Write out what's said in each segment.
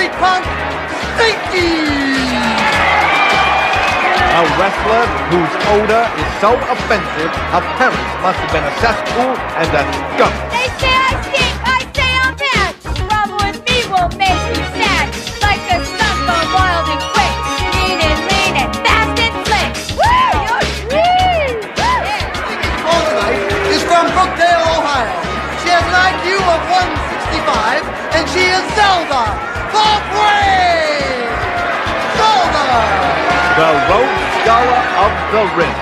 street punk, Stinky! A wrestler whose odor is so offensive, her parents must have been a cesspool and a skunk. They say I stink, I say I'm bad. Trouble with me will make you sad. Like a skunk gone wild and quick. Mean and lean and fast and slick. Woo! You're sweet! Stinky's call tonight is from Brookdale, Ohio. She has an IQ of 165, and she is Zelda, the Brave! Zelda! The road scholar of the ring.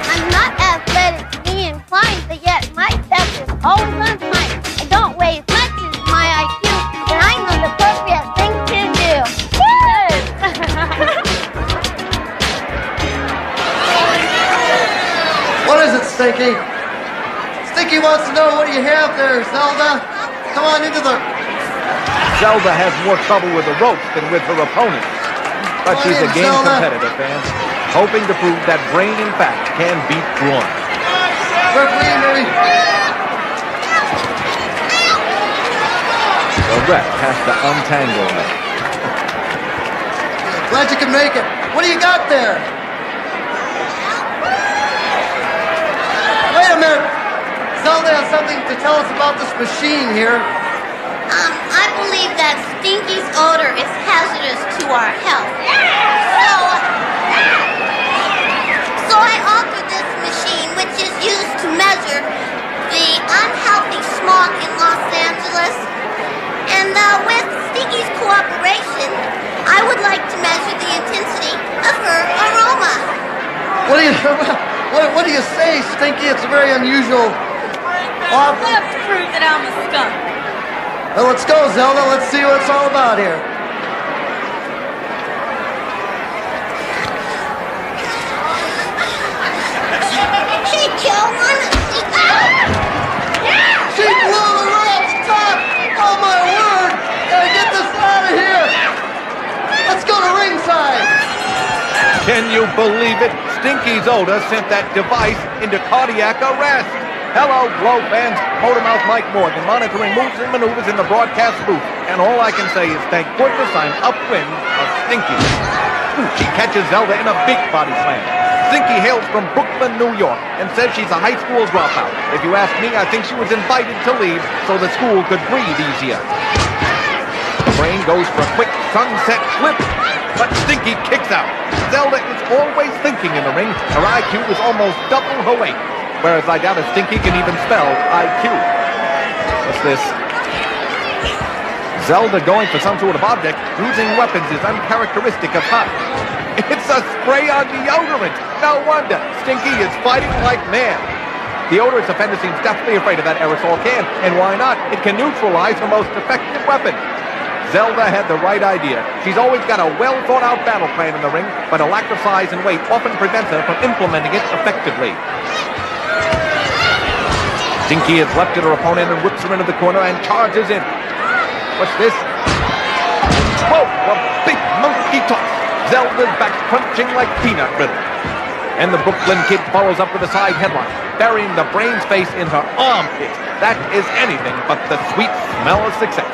I'm not athletically inclined, but yet my step is always on time. I don't weigh as much as my IQ, but I know the appropriate thing to do. What is it, Stinky? Stinky wants to know what do you have there, Zelda? Come on into the... Zelda has more trouble with the ropes than with her opponent. But she's a game competitor, fans, hoping to prove that brain, in fact, can beat brawn. Referee, maybe. The ref has to untangle them. Glad you can make it. What do you got there? Wait a minute. Zelda has something to tell us about this machine here. I believe that Stinky's odor is hazardous to our health. So I altered this machine, which is used to measure the unhealthy smog in Los Angeles. And with Stinky's cooperation, I would like to measure the intensity of her aroma. What do you say, Stinky? It's a very unusual offer. Let's prove that I'm a skunk. Well, let's go, Zelda. Let's see what it's all about here. Hey, Joe, wanna see? She blew the ropes, top! Oh, my word! Gotta get this out of here! Let's go to ringside! Can you believe it? Stinky's odor sent that device into cardiac arrest. Hello, Glow fans. Motormouth Mike Morgan monitoring moves and maneuvers in the broadcast booth. And all I can say is thank goodness I'm upwind of Stinky. Ooh, she catches Zelda in a big body slam. Stinky hails from Brooklyn, New York, and says she's a high school dropout. If you ask me, I think she was invited to leave so the school could breathe easier. The brain goes for a quick sunset flip, but Stinky kicks out. Zelda is always thinking in the ring. Her IQ is almost double her weight. Whereas I doubt if Stinky can even spell IQ. What's this? Zelda going for some sort of object. Using weapons is uncharacteristic of her. It's a spray-on deodorant. No wonder. Stinky is fighting like mad. The odorous offender seems definitely afraid of that aerosol can. And why not? It can neutralize her most effective weapon. Zelda had the right idea. She's always got a well-thought-out battle plan in the ring, but a lack of size and weight often prevents her from implementing it effectively. Stinky has left at her opponent and whips her into the corner and charges in. What's this? Whoa, a big monkey toss. Zelda's back crunching like peanut brittle. And the Brooklyn Kid follows up with a side headlock, burying the brain's face in her armpit. That is anything but the sweet smell of success.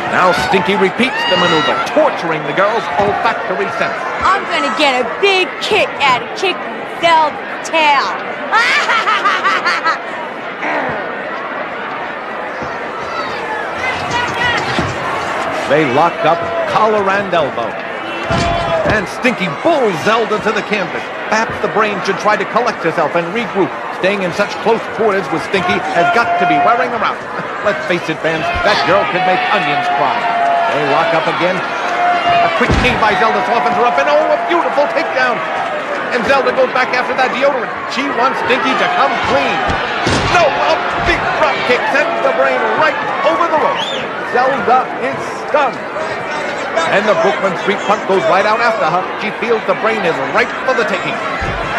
Now Stinky repeats the maneuver, torturing the girl's olfactory sense. I'm gonna get a big kick out of kicking Zelda's tail. They lock up collar and elbow. And Stinky bulls Zelda to the canvas. Perhaps the brain should try to collect herself and regroup. Staying in such close quarters with Stinky has got to be wearing her out. Let's face it, fans, that girl could make onions cry. They lock up again. A quick knee by Zelda softens her up, and oh, a beautiful takedown. And Zelda goes back after that deodorant. She wants Stinky to come clean. No, a big drop kick sends the brain right over the ropes. Zelda is stunned. And the Brooklyn Street Punk goes right out after her. She feels the brain is ripe for the taking.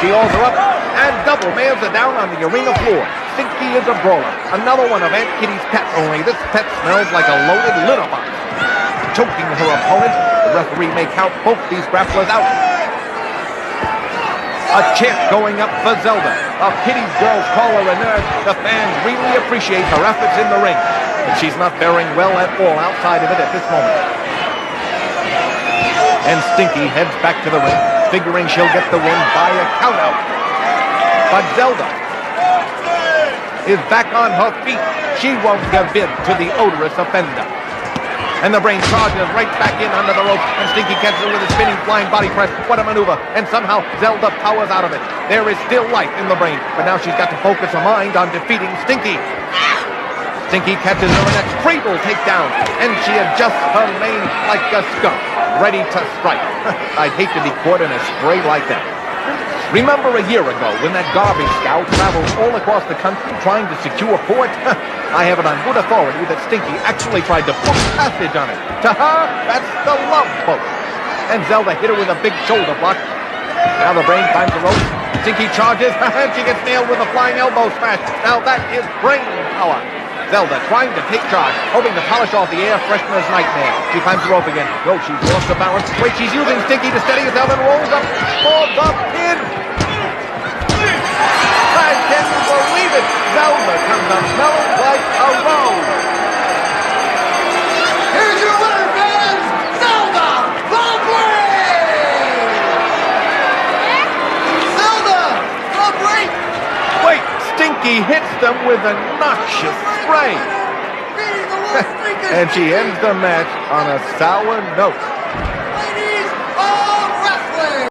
She hauls her up and double nails her down on the arena floor. Stinky is a brawler. Another one of Aunt Kitty's pets, only this pet smells like a loaded litter box. Choking her opponent, the referee may count both these grapplers out. A chant going up for Zelda. While Kitty's girls call her a nerd, the fans really appreciate her efforts in the ring. But she's not faring well at all outside of it at this moment. And Stinky heads back to the ring, figuring she'll get the win by a countout. But Zelda is back on her feet. She won't give in to the odorous offender. And the Brain charges right back in under the rope, and Stinky catches her with a spinning flying body press. What a maneuver. And somehow Zelda powers out of it. There is still life in the Brain, but now she's got to focus her mind on defeating Stinky. Stinky catches her next treble takedown, and she adjusts her mane like a skunk, ready to strike. I'd hate to be caught in a spray like that. Remember a year ago when that garbage scout traveled all across the country trying to secure port? I have it on good authority that Stinky actually tried to book passage on it. To her, that's the love boat. And Zelda hit her with a big shoulder block. Now the Brain climbs the rope. Stinky charges, and she gets nailed with a flying elbow smash. Now that is brain power. Zelda trying to take charge, hoping to polish off the air freshener's nightmare. She climbs the rope again. No, she's lost her balance. Wait, she's using Stinky to steady herself and rolls up for the pin. I can't believe it. Zelda comes up smelling like a rose. Here's your winner, fans, Zelda the Brain! Zelda the Brain! Wait, Stinky hits them with a noxious spray. Beating the world's freakish And she ends the match on a sour note. ladies of wrestling!